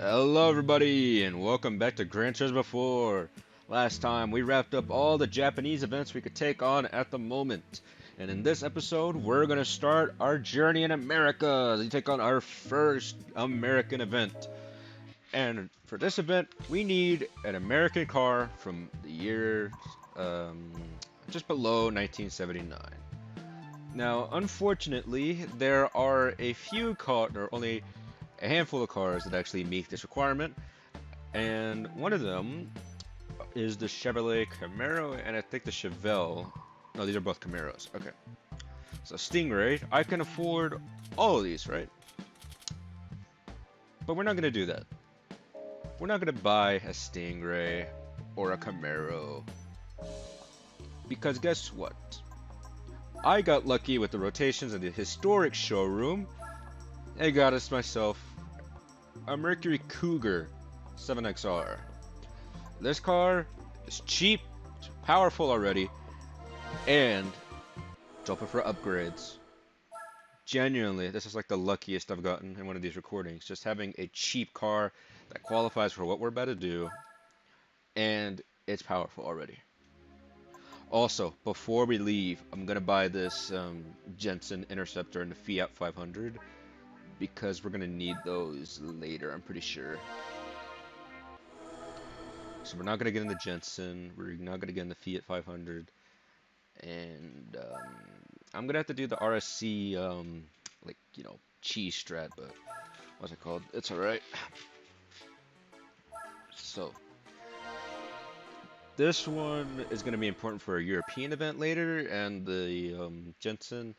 Hello everybody and welcome back to Gran Turismo 4. Last time we wrapped up all the Japanese events we could take on at the moment. And in this episode we're going to start our journey in America to take on our first American event. And for this event we need an American car from the year um, just below 1979. Now unfortunately there are a few cars, or only a handful of cars that actually meet this requirement, and one of them is the Chevrolet Camaro, and I think the Chevelle. No, these are both Camaros. Okay. So Stingray, I can afford all of these, right? But we're not gonna do that. We're not gonna buy a Stingray or a Camaro. Because guess what? I got lucky with the rotations in the historic showroom and got us myself a Mercury Cougar 7XR. This car is cheap, it's powerful already, and it's open for upgrades. Genuinely, this is like the luckiest I've gotten in one of these recordings. Just having a cheap car that qualifies for what we're about to do, and it's powerful already. Also, before we leave, I'm gonna buy this Jensen Interceptor and the Fiat 500 because we're gonna need those later, I'm pretty sure. So we're not gonna get in the Jensen, we're not gonna get in the Fiat 500, and I'm gonna have to do the RSC, like, cheese strat, but what's it called? It's alright. So, this one is gonna be important for a European event later, and the Jensen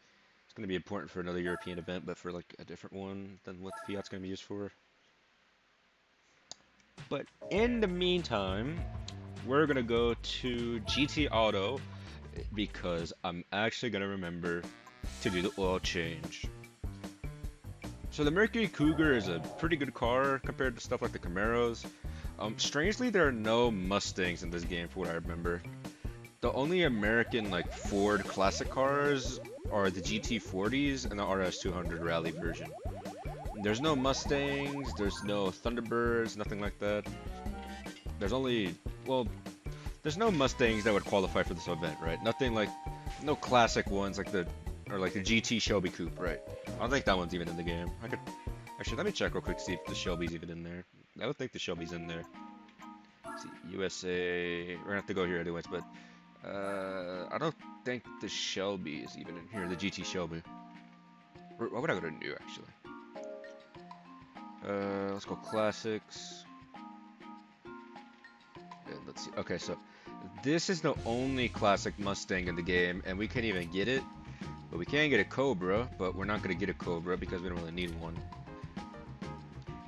is gonna be important for another European event, but for like a different one than what the Fiat's gonna be used for. But in the meantime, we're gonna go to GT Auto because I'm actually gonna remember to do the oil change. So the Mercury Cougar is a pretty good car compared to stuff like the Camaros. Strangely, there are no Mustangs in this game, for what I remember. The only American like Ford classic cars are the GT40s and the RS200 Rally version. There's no Mustangs, there's no Thunderbirds, nothing like that. There's only, well, there's no Mustangs that would qualify for this event, right? Nothing like, no classic ones like the GT Shelby Coupe, right? I don't think that one's even in the game. Actually, let me check real quick, see if the Shelby's even in there. I don't think the Shelby's in there. Let's see, USA, we're gonna have to go here anyways, but I don't think the Shelby is even in here, the GT Shelby. Why would I go to new, actually? Let's go classics. And let's see. Okay, so this is the only classic Mustang in the game, and we can't even get it. But we can get a Cobra, but we're not gonna get a Cobra because we don't really need one.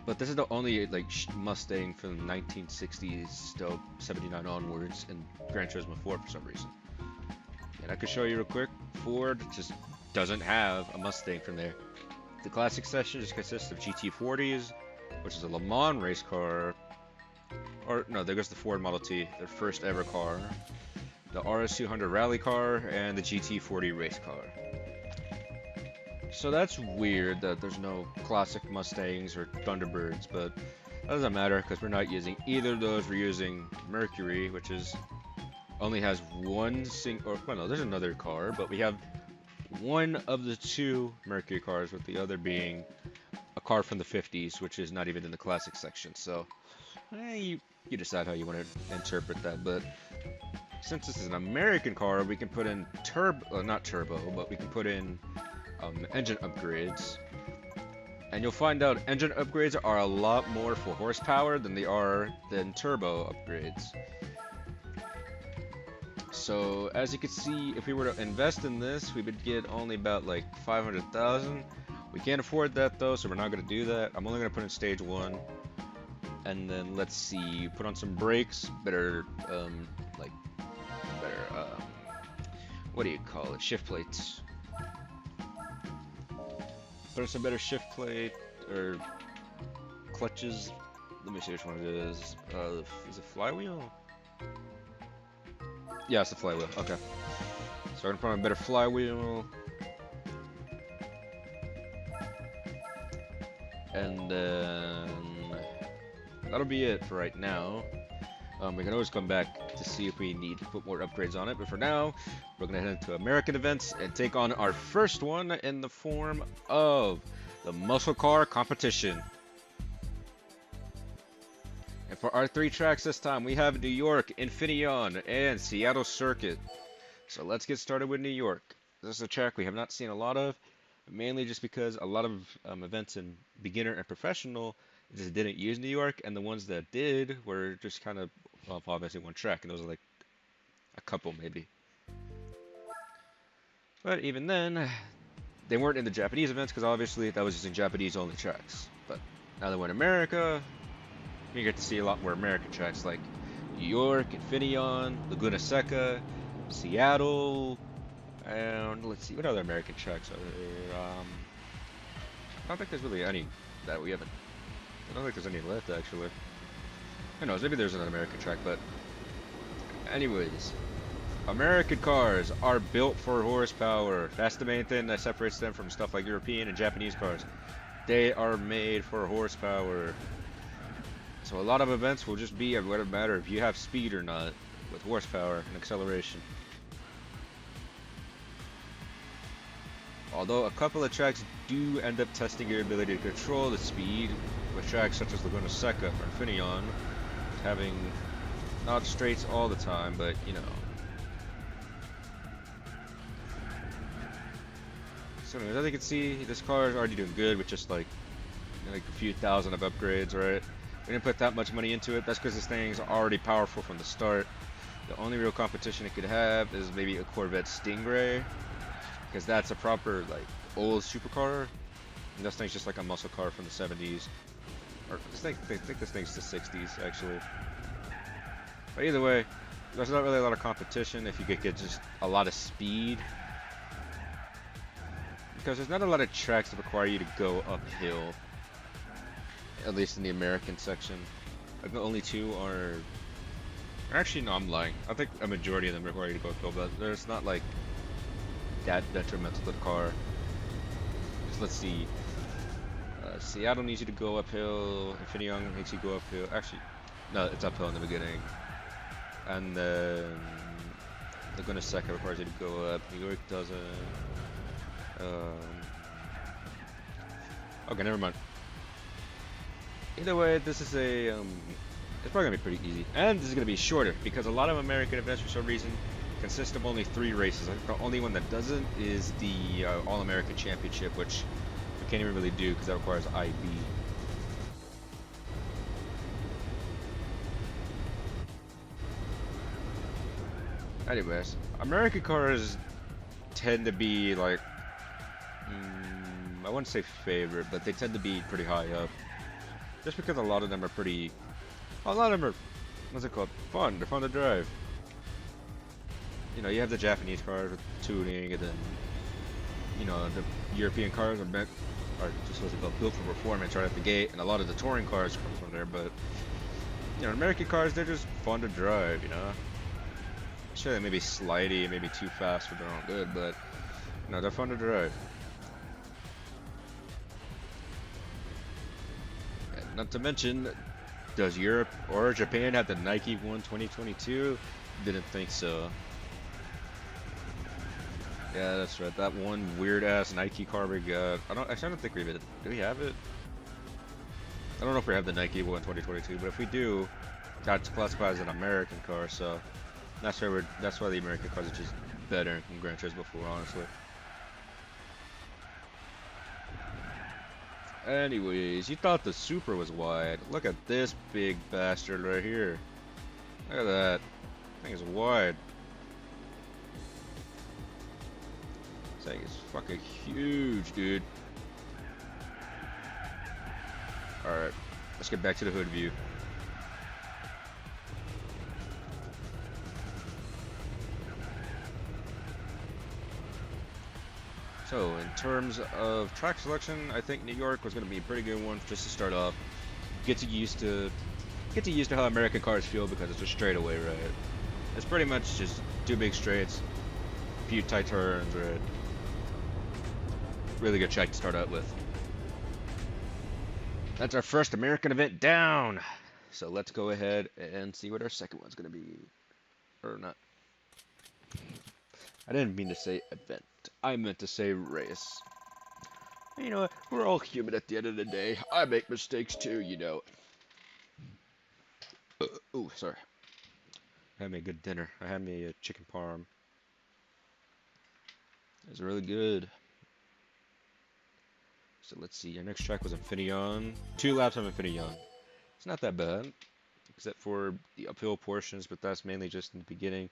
But this is the only like Mustang from the 1960s to 79 onwards in Gran Turismo 4 for some reason. And I could show you real quick. Ford just doesn't have a Mustang from there. The classic section just consists of GT40s, which is a Le Mans race car. Or no, there goes the Ford Model T, their first ever car. The RS200 rally car and the GT40 race car. So that's weird that there's no classic Mustangs or Thunderbirds, but that doesn't matter because we're not using either of those. We're using Mercury, which is only has one single. Well, no, there's another car, but we have one of the two Mercury cars, with the other being a car from the 50s, which is not even in the classic section. So you decide how you want to interpret that, but since this is an American car, we can put in not turbo, but we can put in engine upgrades. And you'll find out engine upgrades are a lot more for horsepower than they are than turbo upgrades. So as you can see, if we were to invest in this, we would get only about like 500,000. We can't afford that though, so we're not going to do that. I'm only going to put in stage 1. And then let's see, put on some brakes, better what do you call it? Shift plates. Put on some better shift plate or clutches. Let me see which one it is. Is it flywheel? Yeah, it's the flywheel. Okay. So I'm gonna put on a better flywheel. And then that'll be it for right now. We can always come back to see if we need to put more upgrades on it, but for now, we're gonna head into American events and take on our first one in the form of the muscle car competition. And for our 3 tracks this time, we have New York, Infineon, and Seattle Circuit. So let's get started with New York. This is a track we have not seen a lot of, mainly just because a lot of events in beginner and professional just didn't use New York, and the ones that did were just kind of, well, obviously one track, and those are like a couple maybe. But even then, they weren't in the Japanese events because obviously that was using Japanese only tracks. But now that we're in America, you get to see a lot more American tracks like New York, Infineon, Laguna Seca, Seattle, and let's see, what other American tracks are there? I don't think there's really any that we haven't. I don't think there's any left actually. Who knows? Maybe there's an American track, but anyways, American cars are built for horsepower. That's the main thing that separates them from stuff like European and Japanese cars. They are made for horsepower. So a lot of events will just be what it matter if you have speed or not with horsepower and acceleration. Although a couple of tracks do end up testing your ability to control the speed, with tracks such as Laguna Seca or Infineon having not straights all the time, but you know. So anyways, as you can see, this car is already doing good with just like a few thousand of upgrades, right? We didn't put that much money into it. That's because this thing's already powerful from the start. The only real competition it could have is maybe a Corvette Stingray, because that's a proper like old supercar. And this thing's just like a muscle car from the 70s, or I think this thing's the 60s actually. But either way, there's not really a lot of competition if you could get just a lot of speed, because there's not a lot of tracks that require you to go uphill. At least in the American section. Like the only 2 are... Actually, no, I'm lying. I think a majority of them require you to go uphill, but there's not like that detrimental to the car. Just let's see. Seattle needs you to go uphill. Infineon makes you go uphill. Actually, no, it's uphill in the beginning. And then Laguna Seca requires you to go up. New York doesn't. Okay, never mind. Either way, this is a, it's probably gonna be pretty easy. And this is gonna be shorter, because a lot of American events, for some reason, consist of only 3 races. I think the only one that doesn't is the All-American Championship, which we can't even really do, because that requires IB. Anyways, American cars tend to be like, I wouldn't say favorite, but they tend to be pretty high up. Just because a lot of them are pretty, a lot of them are, what's it called, fun. They're fun to drive. You know, you have the Japanese cars with tuning, and then, you know, the European cars are just what's it called, built for performance right at the gate, and a lot of the touring cars come from there. But you know, American cars, they're just fun to drive. You know, sure they may be slidey, maybe too fast for their own good, but you know, they're fun to drive. Not to mention, does Europe or Japan have the Nike 1 2022? Didn't think so. Yeah, that's right. That one weird ass Nike car we got. I don't think we have it. Do we have it? I don't know if we have the Nike 1 2022, but if we do, that's classified as an American car. So that's why the American cars are just better than Gran Turismo 4, honestly. Anyways, you thought the Supra was wide. Look at this big bastard right here. Look at that. Thing is wide. This thing is fucking huge, dude. Alright, let's get back to the hood view. So, in terms of track selection, I think New York was going to be a pretty good one just to start off. Get used to how American cars feel, because it's a straightaway, right? It's pretty much just 2 big straights, a few tight turns, right? Really good track to start out with. That's our first American event down. So let's go ahead and see what our second one's gonna be. Or not. I didn't mean to say event. I meant to say race. You know what? We're all human at the end of the day. I make mistakes too, you know. Ooh, sorry. I had me a good dinner. I had me a chicken parm. It was really good. So let's see. Our next track was Infineon. 2 laps of Infineon. It's not that bad, except for the uphill portions, but that's mainly just in the beginning.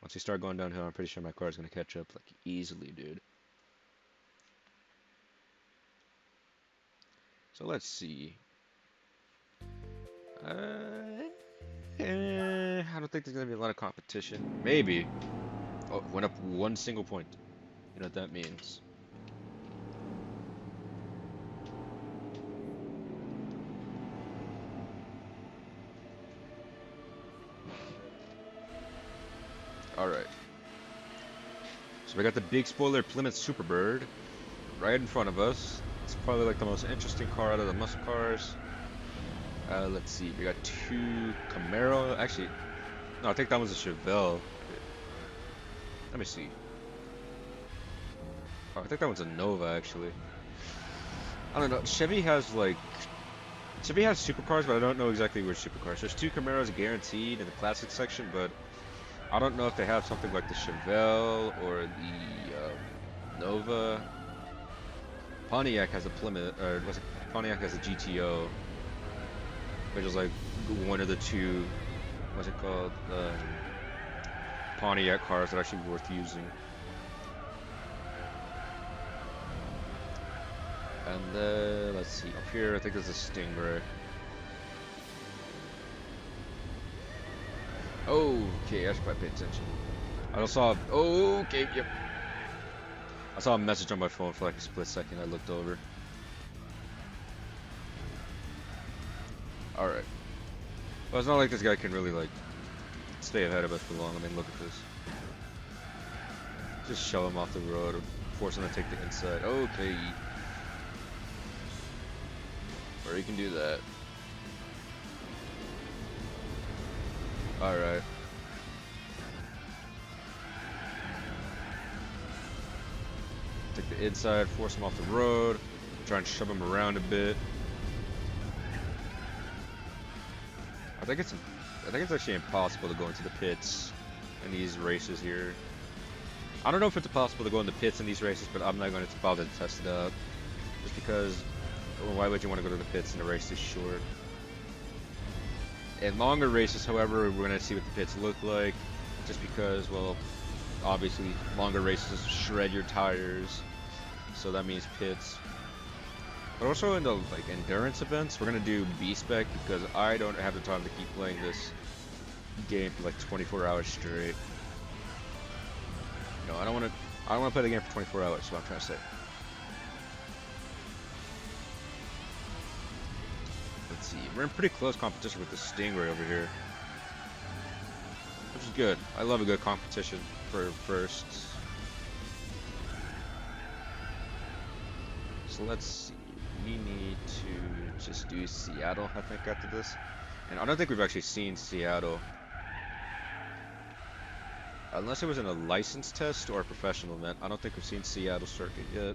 Once you start going downhill, I'm pretty sure my car is gonna catch up like easily, dude. So let's see. I don't think there's gonna be a lot of competition. Maybe. Oh, went up 1 single point. You know what that means. Alright. So we got the big spoiler Plymouth Superbird right in front of us. It's probably like the most interesting car out of the muscle cars. Let's see. We got 2 Camaro. Actually, no, I think that was a Chevelle. Let me see. Oh, I think that one's a Nova, actually. I don't know. Chevy has supercars, but I don't know exactly which supercars. There's 2 Camaros guaranteed in the classic section, but I don't know if they have something like the Chevelle or the Nova. Pontiac has a Plymouth, or was it Pontiac has a GTO, which is like one of the 2, what's it called, Pontiac cars that are actually worth using. And then, let's see, up here I think there's a Stingray. Okay, I should probably pay attention. I just saw, okay, yep. I saw a message on my phone for like a split second, I looked over. Alright. Well, it's not like this guy can really like stay ahead of us for long. I mean, look at this. Just shove him off the road or force him to take the inside. Okay. Or you can do that. Alright. Take the inside, force him off the road, try and shove him around a bit. I think it's actually impossible to go into the pits in these races here. I don't know if it's possible to go in the pits in these races, but I'm not going to bother to test it out. Just because, well, why would you want to go to the pits in a race this short? In longer races, however, we're going to see what the pits look like. Just because, well, obviously, longer races shred your tires, so that means pits. But also in the like endurance events, we're gonna do B-Spec because I don't have the time to keep playing this game for like 24 hours straight. No, I don't want to play the game for 24 hours. That's what I'm trying to say. Let's see. We're in pretty close competition with the Stingray over here, which is good. I love a good competition for firsts. So let's see. We need to just do Seattle, I think, after this. And I don't think we've actually seen Seattle. Unless it was in a license test or a professional event. I don't think we've seen Seattle circuit yet.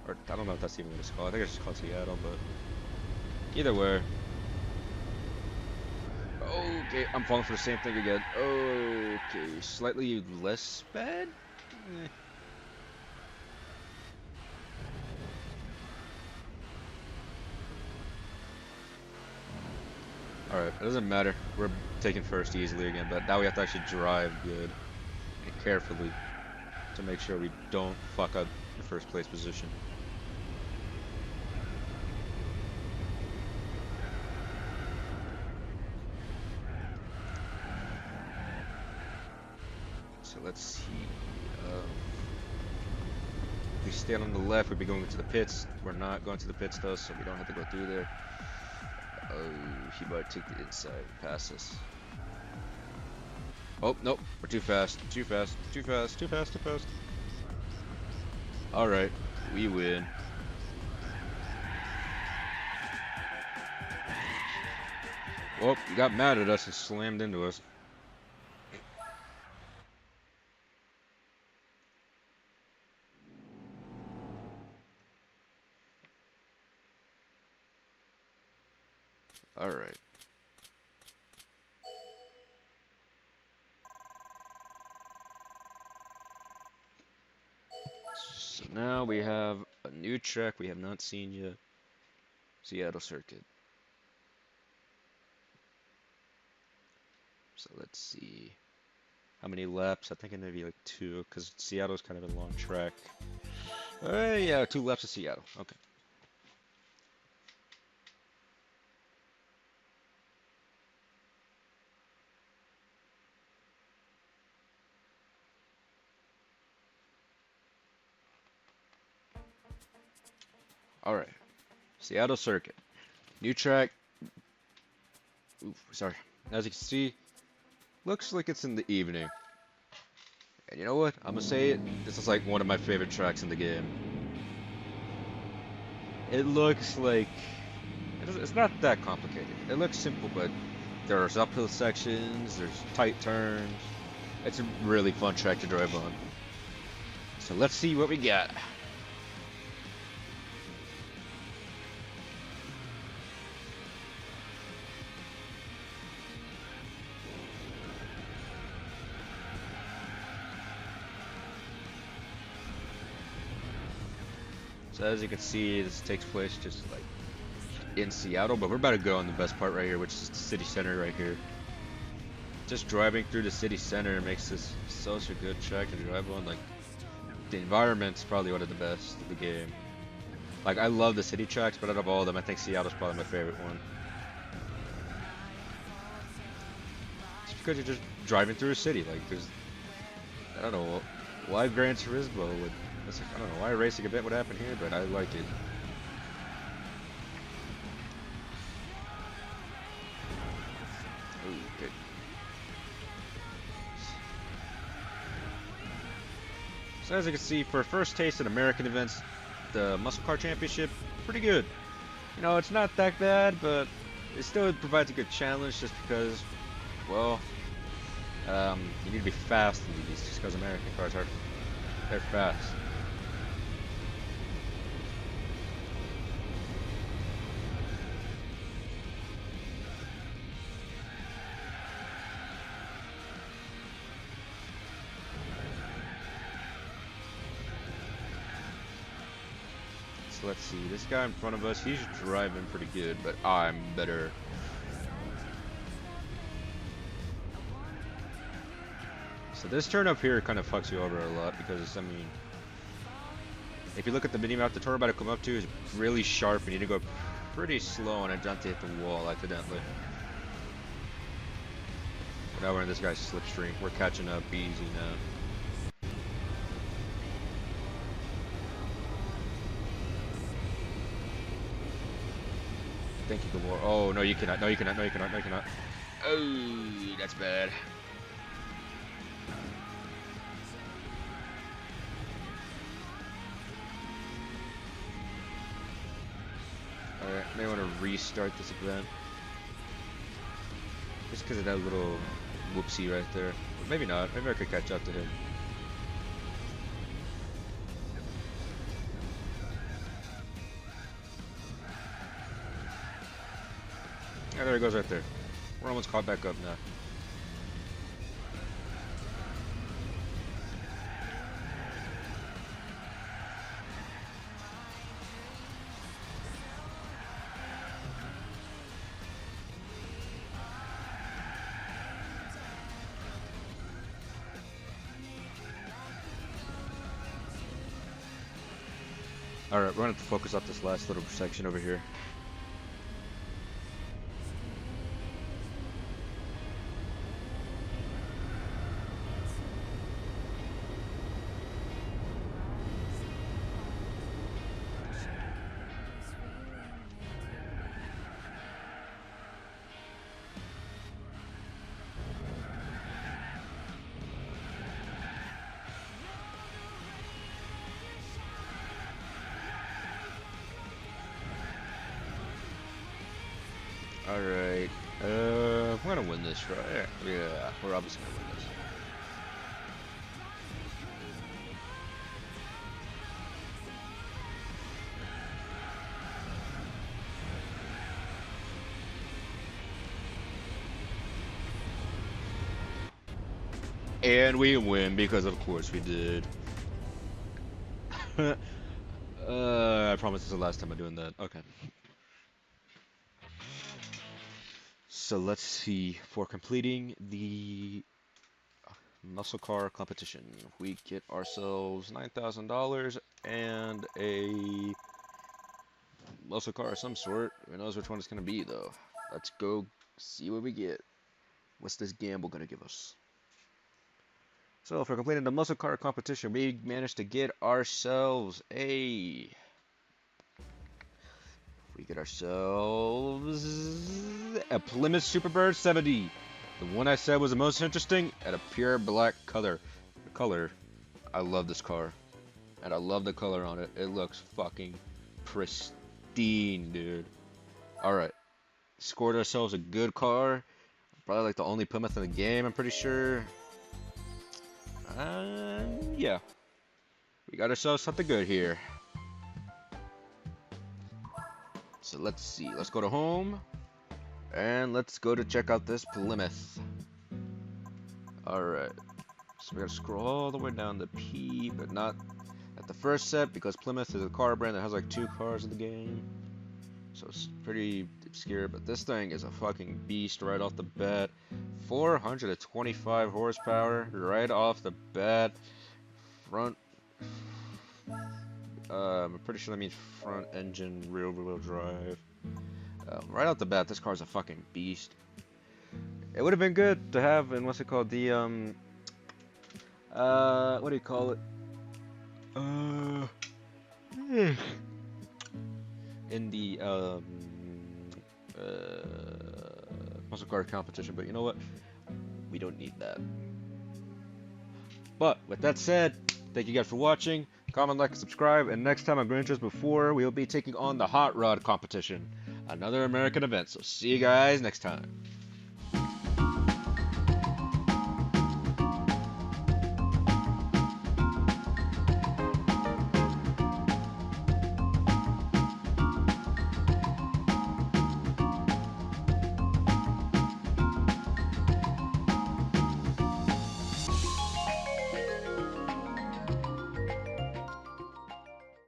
Or, I don't know if that's even what it's called. I think it's just called Seattle, but either way. Okay, I'm falling for the same thing again. Okay, slightly less bad? Alright, it doesn't matter. We're taking first easily again, but now we have to actually drive good and carefully to make sure we don't fuck up the first place position. So let's see. If we stand on the left, we'd be going to the pits. We're not going to the pits though, so we don't have to go through there. Oh, he might take the inside and pass us. Oh, nope. We're too fast. Too fast. Too fast. Too fast. Too fast. Alright. We win. Well, you got mad at us and slammed into us. Alright. So now we have a new track we have not seen yet. Seattle Circuit. So let's see. How many laps? I think it may be like two, because Seattle's kind of a long track. Yeah, 2 laps of Seattle. Okay. Alright. Seattle Circuit. New track. Oof, sorry. As you can see, looks like it's in the evening. And you know what? I'm gonna say it. This is like one of my favorite tracks in the game. It looks like it's not that complicated. It looks simple, but there's uphill sections, there's tight turns. It's a really fun track to drive on. So let's see what we got. So as you can see, this takes place just like in Seattle, but we're about to go on the best part right here, which is the city center right here. Just driving through the city center makes this such a good track to drive on. Like, the environment's probably one of the best of the game. Like, I love the city tracks, but out of all of them, I think Seattle's probably my favorite one. Just because you're just driving through a city. Like, there's, I don't know, why Gran Turismo would, I don't know why racing event would happen here, but I like it. Ooh, good. So as you can see, for a first taste in American events, the Muscle Car Championship, pretty good. You know, it's not that bad, but it still provides a good challenge just because, well, you need to be fast in these just because American cars are, they're fast. So let's see, this guy in front of us, he's driving pretty good, but I'm better. So this turn up here kind of fucks you over a lot because, I mean, if you look at the minimap, the turn about to come up to is really sharp and you need to go pretty slow and I jumped to hit the wall accidentally. But now we're in this guy's slipstream. We're catching up easy now. Thank you, Gabor. Oh, no, you cannot. No, you cannot. No, you cannot. No, you cannot. Oh, that's bad. Alright, may want to restart this event. Just because of that little whoopsie right there. Maybe not. Maybe I could catch up to him. Yeah, there he goes right there. We're almost caught back up now. Alright, we're gonna have to focus up this last little section over here. Alright. We're gonna win this, right? Yeah, we're obviously gonna win this. And we win because of course we did. I promise this is the last time I'm doing that. Okay. So let's see. For completing the muscle car competition, we get ourselves $9,000 and a muscle car of some sort. Who knows which one it's gonna be though? Let's go see what we get. What's this gamble gonna give us? So for completing the muscle car competition, we managed to get ourselves we get ourselves a Plymouth Superbird 70. The one I said was the most interesting, at a pure black color. The color, I love this car. And I love the color on it. It looks fucking pristine, dude. Alright. Scored ourselves a good car. Probably like the only Plymouth in the game, I'm pretty sure. Yeah. We got ourselves something good here. So let's see. Let's go to home. And let's go to check out this Plymouth. Alright. So we gotta scroll all the way down to P, but not at the first set because Plymouth is a car brand that has like 2 cars in the game. So it's pretty obscure, but this thing is a fucking beast right off the bat. 425 horsepower right off the bat. Front. I'm pretty sure that means front engine, rear wheel drive. Right off the bat, this car's a fucking beast. It would have been good to have in what's it called? The what do you call it? In the muscle car competition, but you know what? We don't need that. But with that said, thank you guys for watching. Comment, like, and subscribe. And next time on Gran Turismo 4, we will be taking on the Hot Rod competition, another American event. So see you guys next time.